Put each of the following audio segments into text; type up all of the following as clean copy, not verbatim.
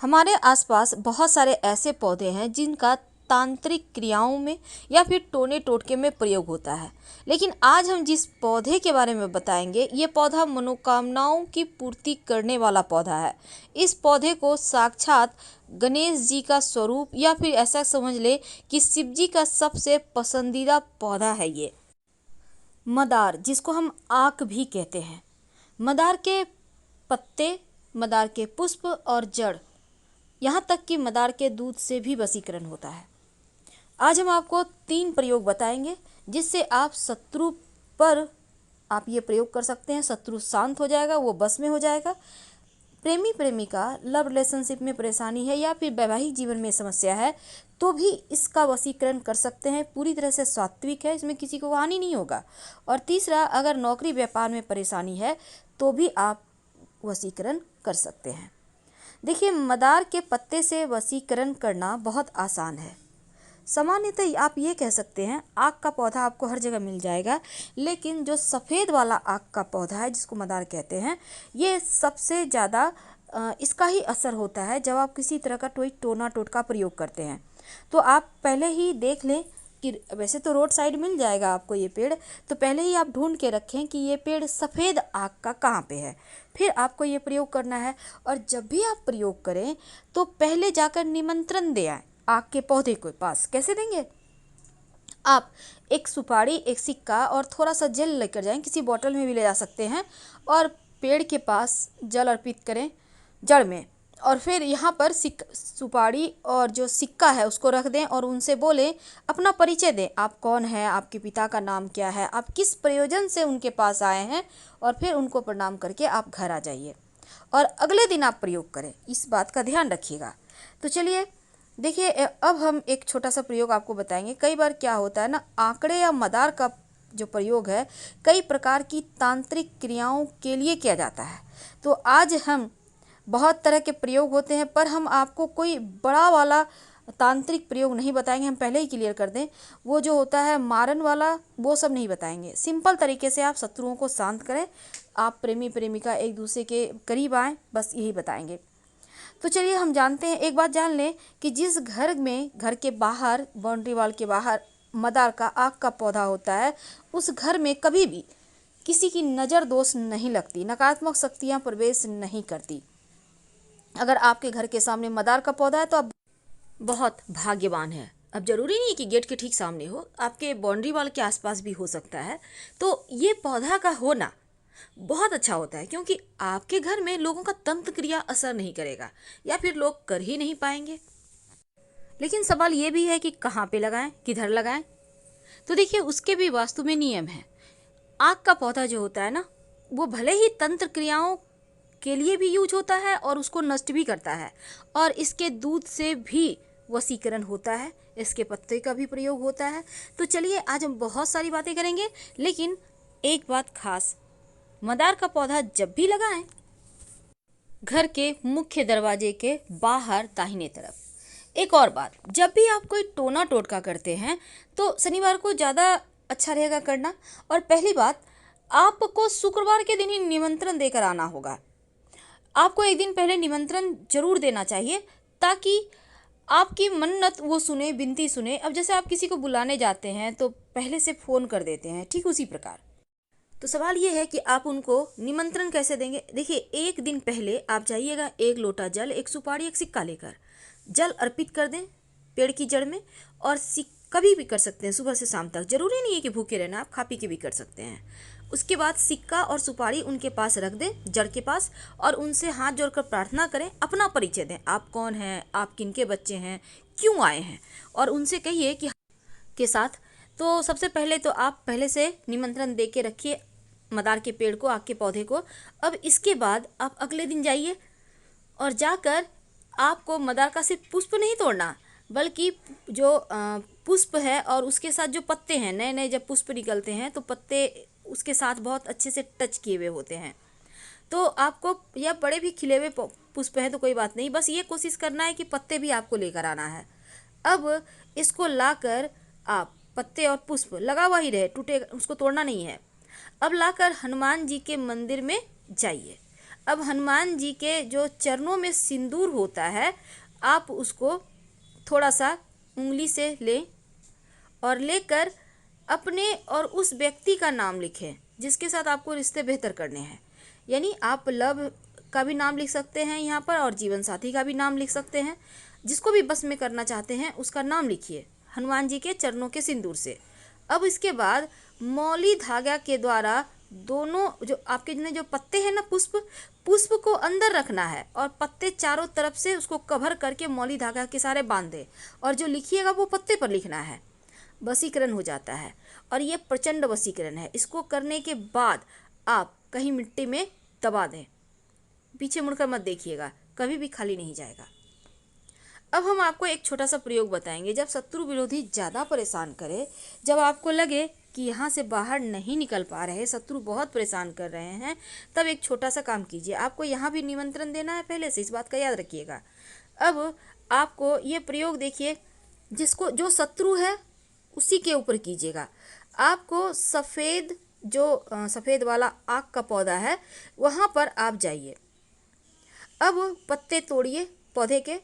हमारे आसपास बहुत सारे ऐसे पौधे हैं जिनका तांत्रिक क्रियाओं में या फिर टोने टोटके में प्रयोग होता है। लेकिन आज हम जिस पौधे के बारे में बताएंगे, ये पौधा मनोकामनाओं की पूर्ति करने वाला पौधा है। इस पौधे को साक्षात गणेश जी का स्वरूप या फिर ऐसा समझ ले कि शिव जी का सबसे पसंदीदा पौधा है ये मदार, जिसको हम आक भी कहते हैं। मदार के पत्ते, मदार के पुष्प और जड़, यहाँ तक कि मदार के दूध से भी वशीकरण होता है। आज हम आपको 3 प्रयोग बताएंगे जिससे आप शत्रु पर आप ये प्रयोग कर सकते हैं। शत्रु शांत हो जाएगा, वो बस में हो जाएगा। प्रेमी प्रेमिका लव रिलेशनशिप में परेशानी है या फिर वैवाहिक जीवन में समस्या है तो भी इसका वशीकरण कर सकते हैं। पूरी तरह से सात्विक है, इसमें किसी को हानि नहीं होगा। और तीसरा, अगर नौकरी व्यापार में परेशानी है तो भी आप वशीकरण कर सकते हैं। देखिए, मदार के पत्ते से वशीकरण करना बहुत आसान है। सामान्यतः आप ये कह सकते हैं आक का पौधा आपको हर जगह मिल जाएगा, लेकिन जो सफ़ेद वाला आक का पौधा है जिसको मदार कहते हैं, ये सबसे ज़्यादा इसका ही असर होता है जब आप किसी तरह का कोई टोना टोटका प्रयोग करते हैं। तो आप पहले ही देख लें कि वैसे तो रोड साइड मिल जाएगा आपको ये पेड़, तो पहले ही आप ढूंढ के रखें कि ये पेड़ सफ़ेद आक का कहाँ पे है, फिर आपको ये प्रयोग करना है। और जब भी आप प्रयोग करें तो पहले जाकर निमंत्रण दे आए आक के पौधे के पास। कैसे देंगे? आप एक सुपारी, एक सिक्का और थोड़ा सा जल लेकर जाएं, किसी बोतल में भी ले जा सकते हैं, और पेड़ के पास जल अर्पित करें जड़ में, और फिर यहाँ पर सुपारी और जो सिक्का है उसको रख दें और उनसे बोलें, अपना परिचय दें, आप कौन हैं, आपके पिता का नाम क्या है, आप किस प्रयोजन से उनके पास आए हैं, और फिर उनको प्रणाम करके आप घर आ जाइए और अगले दिन आप प्रयोग करें। इस बात का ध्यान रखिएगा। तो चलिए देखिए, अब हम एक छोटा सा प्रयोग आपको बताएंगे। कई बार क्या होता है ना, आंकड़े या मदार का जो प्रयोग है कई प्रकार की तांत्रिक क्रियाओं के लिए किया जाता है। तो आज हम बहुत तरह के प्रयोग होते हैं, पर हम आपको कोई बड़ा वाला तांत्रिक प्रयोग नहीं बताएंगे। हम पहले ही क्लियर कर दें, वो जो होता है मारन वाला, वो सब नहीं बताएंगे। सिंपल तरीके से आप शत्रुओं को शांत करें, आप प्रेमी प्रेमिका एक दूसरे के करीब आएँ, बस यही बताएंगे। तो चलिए हम जानते हैं, एक बात जान लें कि जिस घर में घर के बाहर, बाउंड्री वॉल के बाहर मदार का आक का पौधा होता है, उस घर में कभी भी किसी की नज़र दोष नहीं लगती, नकारात्मक शक्तियाँ प्रवेश नहीं करती। अगर आपके घर के सामने मदार का पौधा है तो आप बहुत भाग्यवान हैं। अब जरूरी नहीं है कि गेट के ठीक सामने हो, आपके बाउंड्री वॉल के आसपास भी हो सकता है। तो ये पौधा का होना बहुत अच्छा होता है, क्योंकि आपके घर में लोगों का तंत्र क्रिया असर नहीं करेगा या फिर लोग कर ही नहीं पाएंगे। लेकिन सवाल ये भी है कि कहाँ पे लगाएं, किधर लगाएं। तो देखिए, उसके भी वास्तु में नियम है। आक का पौधा जो होता है ना, वो भले ही तंत्र क्रियाओं के लिए भी यूज होता है और उसको नष्ट भी करता है, और इसके दूध से भी वशीकरण होता है, इसके पत्ते का भी प्रयोग होता है। तो चलिए आज हम बहुत सारी बातें करेंगे, लेकिन एक बात खास, मदार का पौधा जब भी लगाएं, घर के मुख्य दरवाजे के बाहर दाहिने तरफ। एक और बात, जब भी आप कोई टोना टोटका करते हैं तो शनिवार को ज़्यादा अच्छा रहेगा करना। और पहली बात, आपको शुक्रवार के दिन ही निमंत्रण देकर आना होगा। आपको एक दिन पहले निमंत्रण जरूर देना चाहिए ताकि आपकी मन्नत वो सुने, विनती सुने। अब जैसे आप किसी को बुलाने जाते हैं तो पहले से फ़ोन कर देते हैं, ठीक उसी प्रकार। तो सवाल ये है कि आप उनको निमंत्रण कैसे देंगे। देखिए, एक दिन पहले आप जाइएगा, 1 लोटा जल, एक सुपारी, एक सिक्का लेकर जल अर्पित कर दें पेड़ की जड़ में। और कभी भी कर सकते हैं, सुबह से शाम तक, जरूरी नहीं है कि भूखे रहना, आप खा पी के भी कर सकते हैं। उसके बाद सिक्का और सुपारी उनके पास रख दें, जड़ के पास, और उनसे हाथ जोड़कर प्रार्थना करें, अपना परिचय दें, आप कौन हैं, आप किनके बच्चे हैं, क्यों आए हैं, और उनसे कहिए कि के साथ। तो सबसे पहले तो आप पहले से निमंत्रण दे के रखिए मदार के पेड़ को, आक के पौधे को। अब इसके बाद आप अगले दिन जाइए और जाकर आपको मदार का सिर्फ पुष्प नहीं तोड़ना, बल्कि जो पुष्प है और उसके साथ जो पत्ते हैं, नए नए जब पुष्प निकलते हैं तो पत्ते उसके साथ बहुत अच्छे से टच किए हुए होते हैं। तो आपको, या बड़े भी खिले हुए पुष्प हैं तो कोई बात नहीं, बस ये कोशिश करना है कि पत्ते भी आपको लेकर आना है। अब इसको लाकर आप, पत्ते और पुष्प लगा हुआ ही रहे, टूटे, उसको तोड़ना नहीं है। अब लाकर हनुमान जी के मंदिर में जाइए। अब हनुमान जी के जो चरणों में सिंदूर होता है, आप उसको थोड़ा सा उंगली से लें और लेकर अपने और उस व्यक्ति का नाम लिखें जिसके साथ आपको रिश्ते बेहतर करने हैं। यानी आप लव का भी नाम लिख सकते हैं यहाँ पर और जीवन साथी का भी नाम लिख सकते हैं। जिसको भी बस में करना चाहते हैं उसका नाम लिखिए हनुमान जी के चरणों के सिंदूर से। अब इसके बाद मौली धागा के द्वारा दोनों जो आपके जो पत्ते हैं ना, पुष्प को अंदर रखना है और पत्ते चारों तरफ से उसको कवर करके मौली धागा के सारे बांध दें और जो लिखिएगा वो पत्ते पर लिखना है। वशीकरण हो जाता है और ये प्रचंड वशीकरण है। इसको करने के बाद आप कहीं मिट्टी में दबा दें, पीछे मुड़कर मत देखिएगा, कभी भी खाली नहीं जाएगा। अब हम आपको एक छोटा सा प्रयोग बताएंगे। जब शत्रु विरोधी ज़्यादा परेशान करे, जब आपको लगे कि यहाँ से बाहर नहीं निकल पा रहे, शत्रु बहुत परेशान कर रहे हैं, तब एक छोटा सा काम कीजिए। आपको यहाँ भी निमंत्रण देना है पहले से, इस बात का याद रखिएगा। अब आपको ये प्रयोग देखिए, जिसको जो शत्रु है उसी के ऊपर कीजिएगा। आपको सफ़ेद वाला आक का पौधा है, वहाँ पर आप जाइए। अब पत्ते तोड़िए पौधे के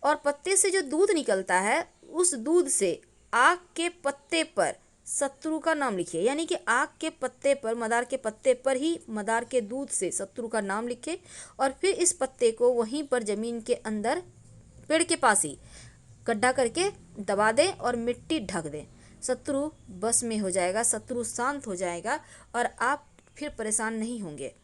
और पत्ते से जो दूध निकलता है उस दूध से आक के पत्ते पर शत्रु का नाम लिखिए। यानी कि आक के पत्ते पर, मदार के पत्ते पर ही मदार के दूध से शत्रु का नाम लिखें और फिर इस पत्ते को वहीं पर ज़मीन के अंदर पेड़ के पास ही गड्ढा करके दबा दें और मिट्टी ढक दें। शत्रु बस में हो जाएगा, शत्रु शांत हो जाएगा और आप फिर परेशान नहीं होंगे।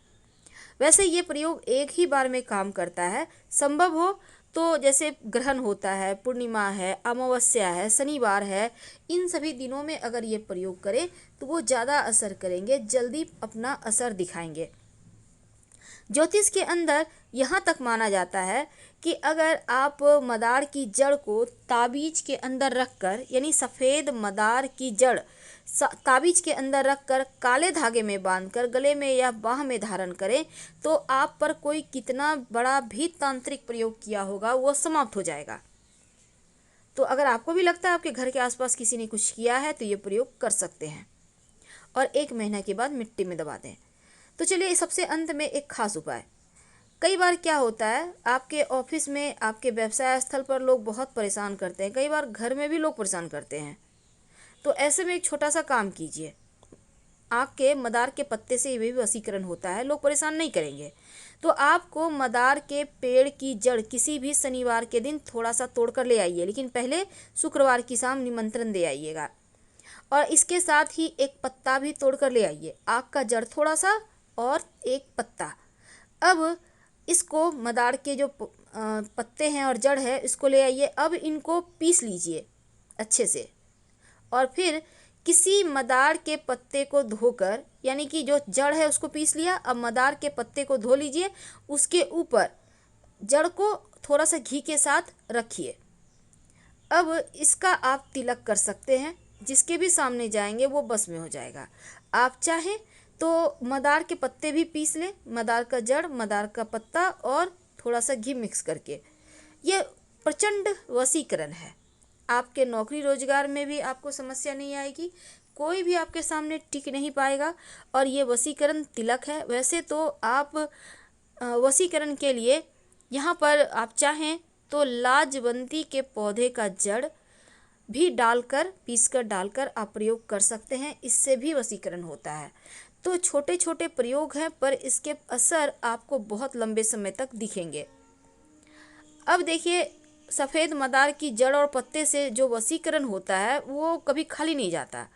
वैसे ये प्रयोग एक ही बार में काम करता है। संभव हो तो जैसे ग्रहण होता है, पूर्णिमा है, अमावस्या है, शनिवार है, इन सभी दिनों में अगर ये प्रयोग करें तो वो ज़्यादा असर करेंगे, जल्दी अपना असर दिखाएंगे। ज्योतिष के अंदर यहाँ तक माना जाता है कि अगर आप मदार की जड़ को ताबीज के अंदर रखकर, यानी सफ़ेद मदार की जड़ ताबीज के अंदर रखकर काले धागे में बांधकर गले में या बाह में धारण करें तो आप पर कोई कितना बड़ा भी तांत्रिक प्रयोग किया होगा वो समाप्त हो जाएगा। तो अगर आपको भी लगता है आपके घर के आसपास किसी ने कुछ किया है तो ये प्रयोग कर सकते हैं और 1 महीना के बाद मिट्टी में दबा दें। तो चलिए सबसे अंत में एक खास उपाय। कई बार क्या होता है, आपके ऑफिस में, आपके व्यवसाय स्थल पर लोग बहुत परेशान करते हैं, कई बार घर में भी लोग परेशान करते हैं। तो ऐसे में एक छोटा सा काम कीजिए। आक के मदार के पत्ते से भी वशीकरण होता है, लोग परेशान नहीं करेंगे। तो आपको मदार के पेड़ की जड़ किसी भी शनिवार के दिन थोड़ा सा तोड़ कर ले आइए, लेकिन पहले शुक्रवार की शाम निमंत्रण दे आइएगा। और इसके साथ ही एक पत्ता भी तोड़ कर ले आइए, आक का जड़ थोड़ा सा और एक पत्ता। अब इसको मदार के जो पत्ते हैं और जड़ है इसको ले आइए। अब इनको पीस लीजिए अच्छे से और फिर किसी मदार के पत्ते को धोकर, यानी कि जो जड़ है उसको पीस लिया, अब मदार के पत्ते को धो लीजिए, उसके ऊपर जड़ को थोड़ा सा घी के साथ रखिए। अब इसका आप तिलक कर सकते हैं, जिसके भी सामने जाएंगे वो बस में हो जाएगा। आप चाहें तो मदार के पत्ते भी पीस लें, मदार का जड़, मदार का पत्ता और थोड़ा सा घी मिक्स करके। ये प्रचंड वशीकरण है। आपके नौकरी रोजगार में भी आपको समस्या नहीं आएगी, कोई भी आपके सामने टिक नहीं पाएगा और ये वशीकरण तिलक है। वैसे तो आप वशीकरण के लिए यहाँ पर आप चाहें तो लाजवंती के पौधे का जड़ भी डालकर, पीसकर डालकर आप प्रयोग कर सकते हैं, इससे भी वशीकरण होता है। तो छोटे छोटे प्रयोग हैं पर इसके असर आपको बहुत लंबे समय तक दिखेंगे। अब देखिए, सफ़ेद मदार की जड़ और पत्ते से जो वशीकरण होता है वो कभी खाली नहीं जाता।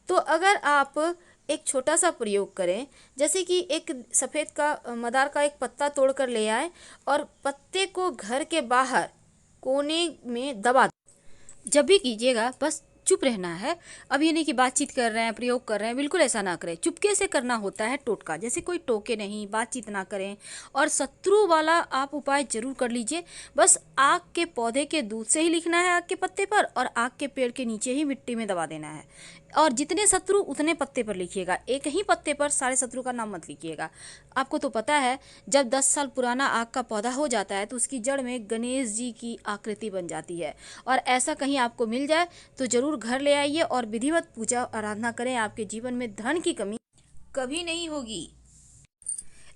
तो अगर आप एक छोटा सा प्रयोग करें, जैसे कि एक सफ़ेद का मदार का एक पत्ता तोड़ कर ले आए और पत्ते को घर के बाहर कोने में दबा, जब भी कीजिएगा बस चुप रहना है। अब ये नहीं कि बातचीत कर रहे हैं, प्रयोग कर रहे हैं, बिल्कुल ऐसा ना करें। चुपके से करना होता है टोटका, जैसे कोई टोके नहीं, बातचीत ना करें। और शत्रु वाला आप उपाय जरूर कर लीजिए। बस आक के पौधे के दूध से ही लिखना है आक के पत्ते पर और आक के पेड़ के नीचे ही मिट्टी में दबा देना है। और जितने शत्रु उतने पत्ते पर लिखिएगा, एक ही पत्ते पर सारे शत्रु का नाम मत लिखिएगा। आपको तो पता है जब 10 साल पुराना आक का पौधा हो जाता है तो उसकी जड़ में गणेश जी की आकृति बन जाती है। और ऐसा कहीं आपको मिल जाए तो जरूर घर ले आइए और विधिवत पूजा आराधना करें। आपके जीवन में धन की कमी कभी नहीं होगी।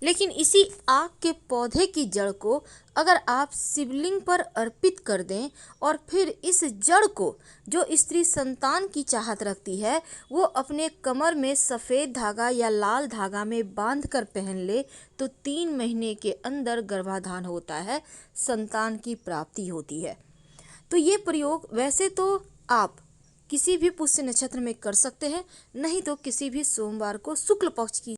लेकिन इसी आक के पौधे की जड़ को अगर आप शिवलिंग पर अर्पित कर दें और फिर इस जड़ को जो स्त्री संतान की चाहत रखती है वो अपने कमर में सफ़ेद धागा या लाल धागा में बांध कर पहन ले तो 3 महीने के अंदर गर्भाधान होता है, संतान की प्राप्ति होती है। तो ये प्रयोग वैसे तो आप किसी भी पुष्य नक्षत्र में कर सकते हैं, नहीं तो किसी भी सोमवार को शुक्ल पक्ष की